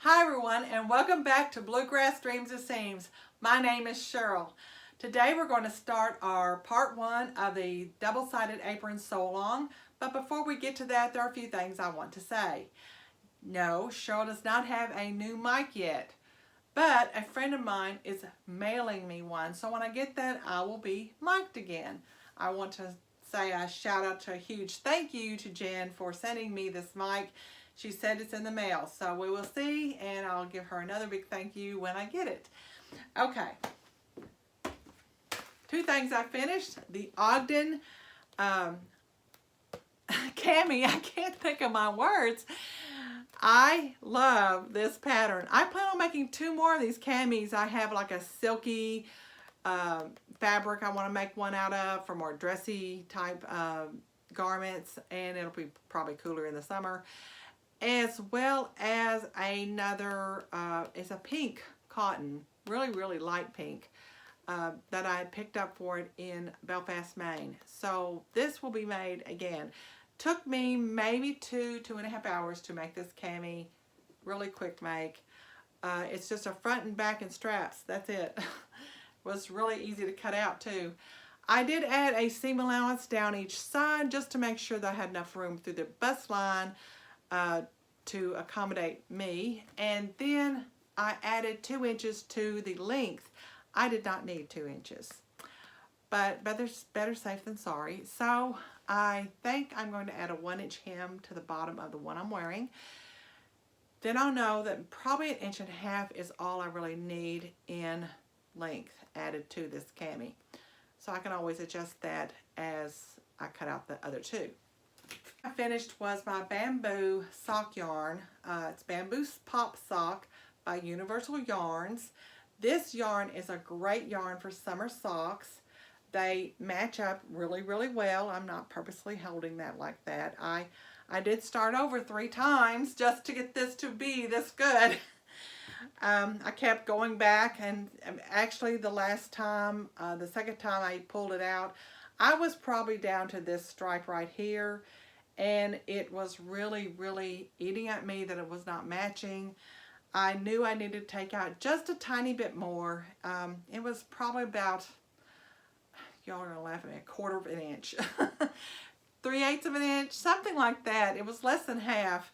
Hi everyone, and welcome back to Bluegrass Dreams and Seams. My name is Cheryl. Today we're going to start our part one of the double-sided apron sew-along, but before we get to that, there are a few things I want to say. No, Cheryl does not have a new mic yet, but a friend of mine is mailing me one, so when I get that, I will be mic'd again. I want to say a shout out to a huge thank you to Jen for sending me this mic. She said it's in the mail, so we will see, and I'll give her another big thank you when I get it. Okay. Two things I finished. The Ogden Cami, I can't think of my words. I love this pattern. I plan on making two more of these camis. I have like a silky fabric I want to make one out of for more dressy type garments, and it'll be probably cooler in the summer. As well as another, it's a pink cotton, really light pink, that I picked up for it in Belfast, Maine. So this will be made again. Took me maybe 2.5 hours to make this cami. Really quick make. It's just a front and back and straps. That's it. Was really easy to cut out too. I did add a seam allowance down each side just to make sure that I had enough room through the bust line to accommodate me, and then I added 2 inches to the length. I did not need 2 inches, but better safe than sorry. So I think I'm going to add a 1-inch hem to the bottom of the one I'm wearing. Then I'll know that probably 1.5 inches is all I really need in length added to this cami. So I can always adjust that as I cut out the other two. I finished was my bamboo sock yarn. It's Bamboo Pop Sock by Universal Yarns. This yarn is a great yarn for summer socks. They match up really well. I'm not purposely holding that like that. I did start over 3 times just to get this to be this good. I kept going back, and actually the last time, the second time I pulled it out, I was probably down to this stripe right here, and it was really eating at me that it was not matching. I knew I needed to take out just a tiny bit more. It was probably about, y'all are gonna laugh at me, 1/4 of an inch. 3/8 of an inch, something like that. It was less than half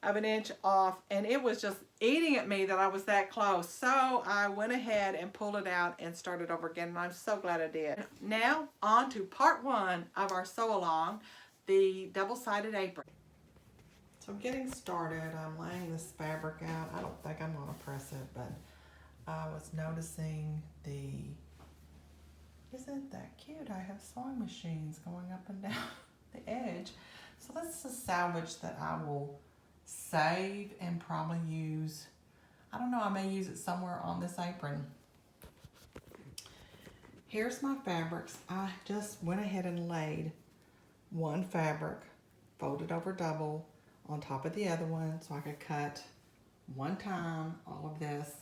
of an inch off, and it was just eating at me that I was that close. So I went ahead and pulled it out and started over again, and I'm so glad I did. Now on to part one of our sew along, the double-sided apron. So getting started, I'm laying this fabric out. I don't think I'm gonna press it, but I was noticing isn't that cute? I have sewing machines going up and down the edge. So this is a salvage that I will save and probably use. I don't know, I may use it somewhere on this apron. Here's my fabrics. I just went ahead and laid one fabric folded over double on top of the other one so I could cut one time all of this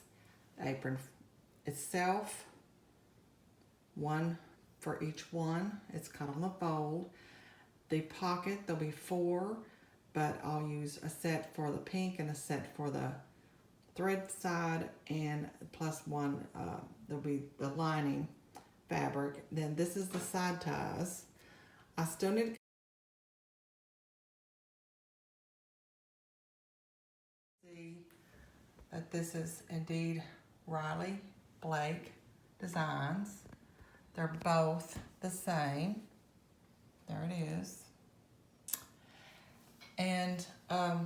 apron itself, one for each one. It's cut on the fold. The pocket, there'll be 4, but I'll use a set for the pink and a set for the thread side, and plus one, there'll be the lining fabric. Then this is the side ties. I still need to see that this is indeed Riley Blake Designs. They're both the same. There it is. And I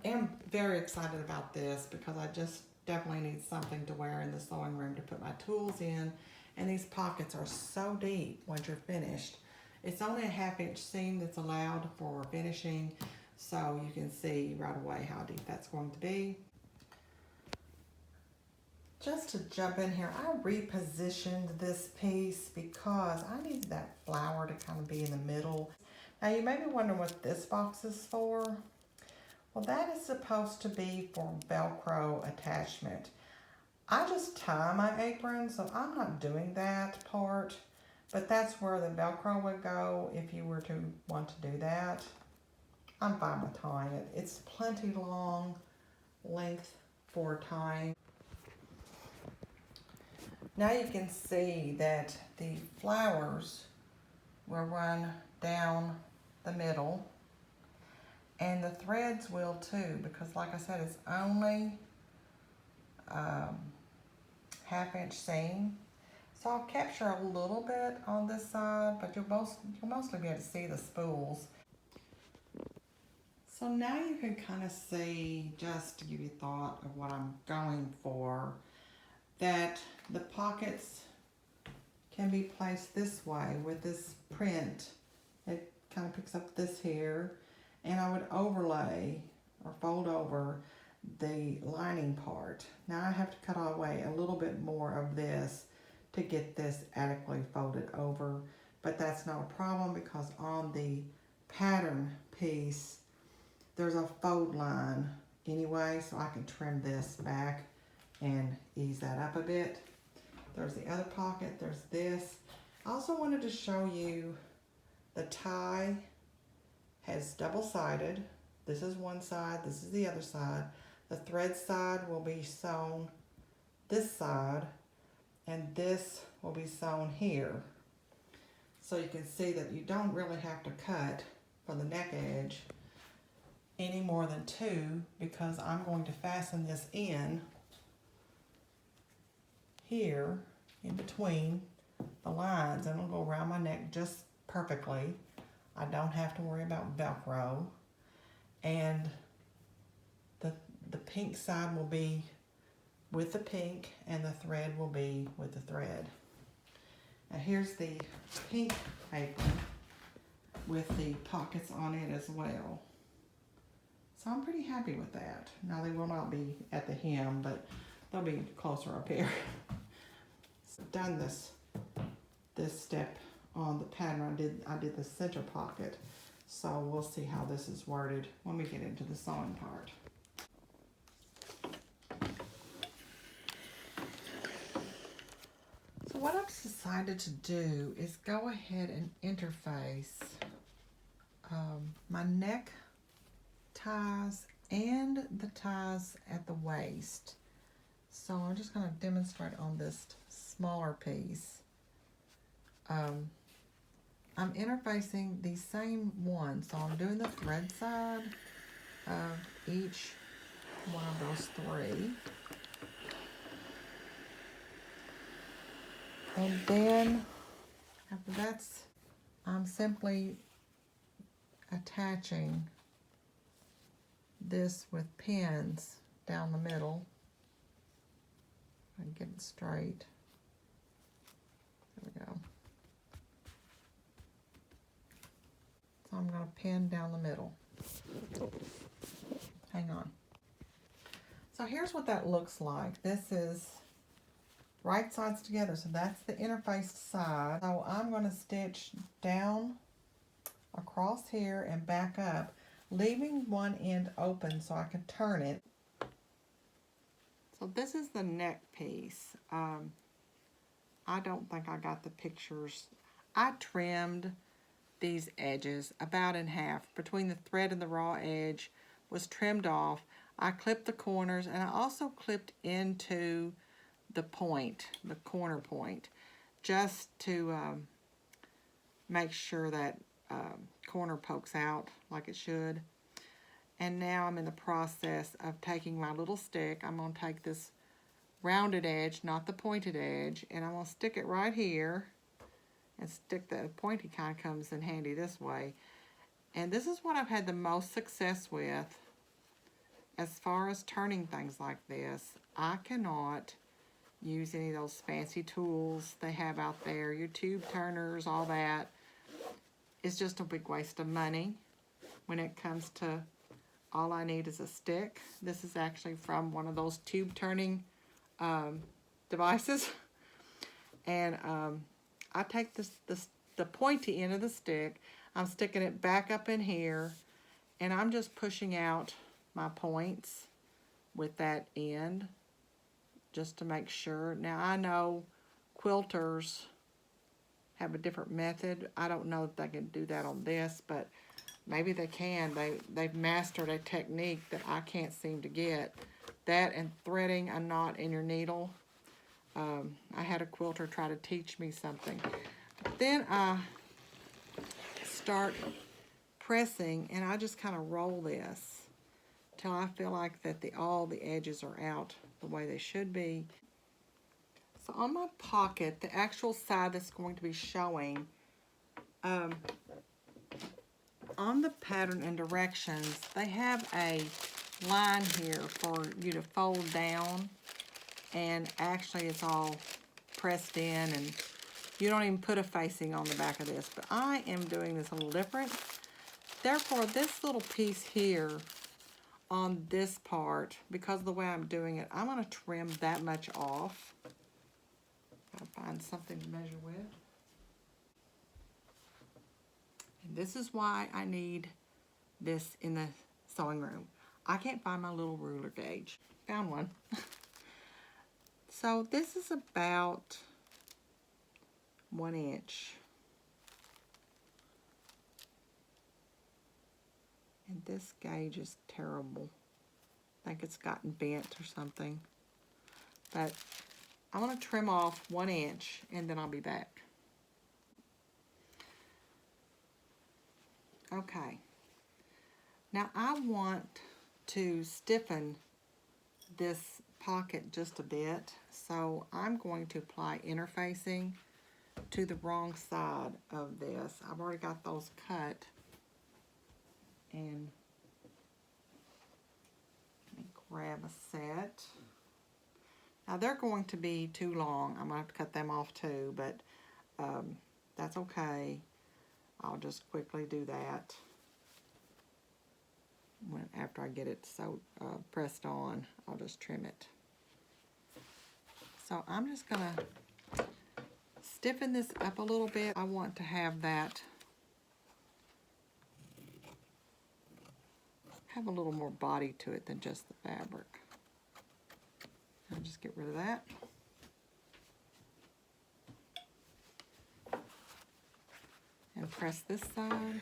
am very excited about this because I just definitely need something to wear in the sewing room to put my tools in. And these pockets are so deep once you're finished. It's only a 1/2 inch seam that's allowed for finishing, so you can see right away how deep that's going to be. Just to jump in here, I repositioned this piece because I needed that flower to kind of be in the middle. Now you may be wondering what this box is for. Well, that is supposed to be for Velcro attachment. I just tie my apron, so I'm not doing that part, but that's where the Velcro would go if you were to want to do that. I'm fine with tying it. It's plenty long length for time. Now you can see that the flowers will run down the middle, and the threads will too, because like I said, it's only 1/2 inch seam. So I'll capture a little bit on this side, but you'll mostly be able to see the spools. So now you can kind of see, just to give you thought of what I'm going for, that the pockets can be placed this way with this print. It kind of picks up this here, and I would overlay or fold over the lining part. Now I have to cut away a little bit more of this to get this adequately folded over, but that's not a problem because on the pattern piece there's a fold line anyway, so I can trim this back and ease that up a bit. There's the other pocket, there's this. I also wanted to show you the tie has double-sided. This is one side, this is the other side. The thread side will be sewn this side, and this will be sewn here. So you can see that you don't really have to cut for the neck edge any more than 2, because I'm going to fasten this in here in between the lines, and it'll go around my neck just perfectly. I don't have to worry about Velcro, and the pink side will be with the pink and the thread will be with the thread. Now here's the pink apron with the pockets on it as well. So I'm pretty happy with that. Now they will not be at the hem, but they'll be closer up here. So done this step on the pattern. I did the center pocket. So we'll see how this is worded when we get into the sewing part. So what I've decided to do is go ahead and interface my neck ties and the ties at the waist. So I'm just going to demonstrate on this smaller piece. I'm interfacing the same one, so I'm doing the thread side of each one of those 3. And then after that's, I'm simply attaching this with pins down the middle and get it straight. There we go. So I'm going to pin down the middle. Hang on. So here's what that looks like. This is right sides together, so that's the interfaced side. So I'm going to stitch down across here and back up, leaving one end open so I can turn it. So this is the neck piece. I don't think I got the pictures. I trimmed these edges about in half. Between the thread and the raw edge was trimmed off. I clipped the corners, and I also clipped into the point, the corner point, just to make sure that corner pokes out like it should. And now I'm in the process of taking my little stick. I'm going to take this rounded edge, not the pointed edge, and I'm going to stick it right here and stick the pointy kind comes in handy this way. And this is what I've had the most success with as far as turning things like this. I cannot use any of those fancy tools they have out there, your tube turners, all that. It's just a big waste of money when it comes to all I need is a stick. This is actually from one of those tube turning devices. And I take the pointy end of the stick, I'm sticking it back up in here, and I'm just pushing out my points with that end just to make sure. Now I know quilters have a different method. I don't know if they can do that on this, but maybe they can. They've mastered a technique that I can't seem to get. that and threading a knot in your needle. I had a quilter try to teach me something. Then I start pressing, and I just kind of roll this till I feel like that all the edges are out the way they should be. So on my pocket, the actual side that's going to be showing, on the pattern and directions, they have a line here for you to fold down, and actually it's all pressed in, and you don't even put a facing on the back of this, but I am doing this a little different. Therefore, this little piece here on this part, because of the way I'm doing it, I'm going to trim that much off. I'll find something to measure with. And this is why I need this in the sewing room. I can't find my little ruler gauge. Found one. So this is about 1 inch. And this gauge is terrible. I think it's gotten bent or something. But I want to trim off 1 inch, and then I'll be back. Okay. Now I want to stiffen this pocket just a bit, so I'm going to apply interfacing to the wrong side of this. I've already got those cut, and let me grab a set. Now they're going to be too long. I'm going to have to cut them off too, but that's okay. I'll just quickly do that after I get it so pressed on. I'll just trim it. So I'm just going to stiffen this up a little bit. I want to have that have a little more body to it than just the fabric. I'll just get rid of that. And press this side.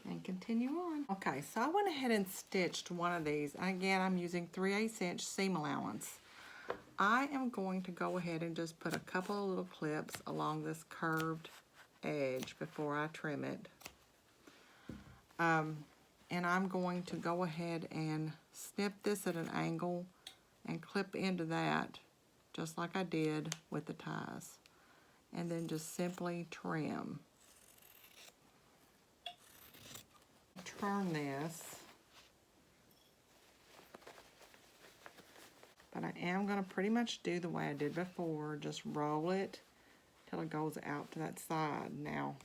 And continue on. Okay, so I went ahead and stitched one of these. And again, I'm using 3/8 inch seam allowance. I am going to go ahead and just put a couple of little clips along this curved edge before I trim it. And I'm going to go ahead and snip this at an angle and clip into that just like I did with the ties. And then just simply trim. Turn this. But I am going to pretty much do the way I did before, just roll it till it goes out to that side. Now,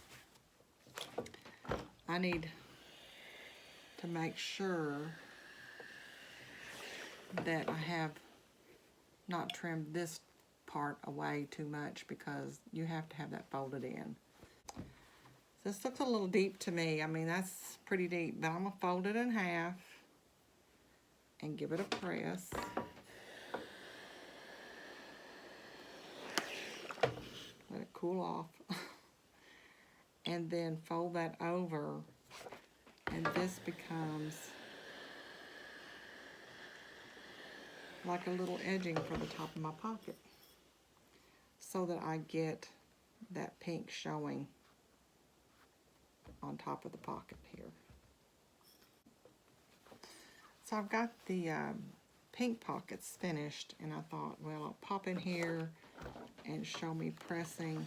I need to make sure that I have not trimmed this part away too much, because you have to have that folded in. This looks a little deep to me. I mean, that's pretty deep, but I'm going to fold it in half and give it a press. Let it cool off. And then fold that over, and this becomes like a little edging for the top of my pocket, so that I get that pink showing on top of the pocket here. So I've got the pink pockets finished, and I thought, well, I'll pop in here and show me pressing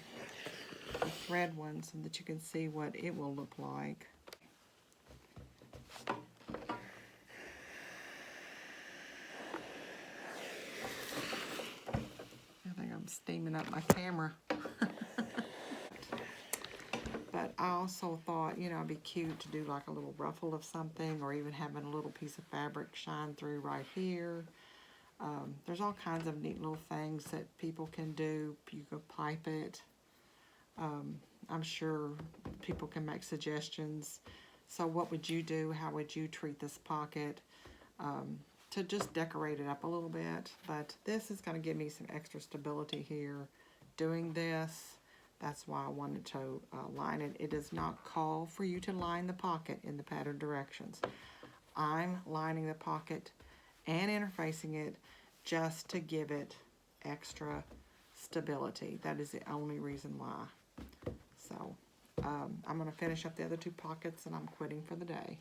the thread one so that you can see what it will look like. I think I'm steaming up my camera. But I also thought, you know, it'd be cute to do like a little ruffle of something, or even having a little piece of fabric shine through right here. There's all kinds of neat little things that people can do. You could pipe it. I'm sure people can make suggestions. So what would you do? How would you treat this pocket? To just decorate it up a little bit. But this is going to give me some extra stability here doing this. That's why I wanted to line it. It does not call for you to line the pocket in the pattern directions. I'm lining the pocket and interfacing it just to give it extra stability. That is the only reason why. So I'm going to finish up the other two pockets and I'm quitting for the day.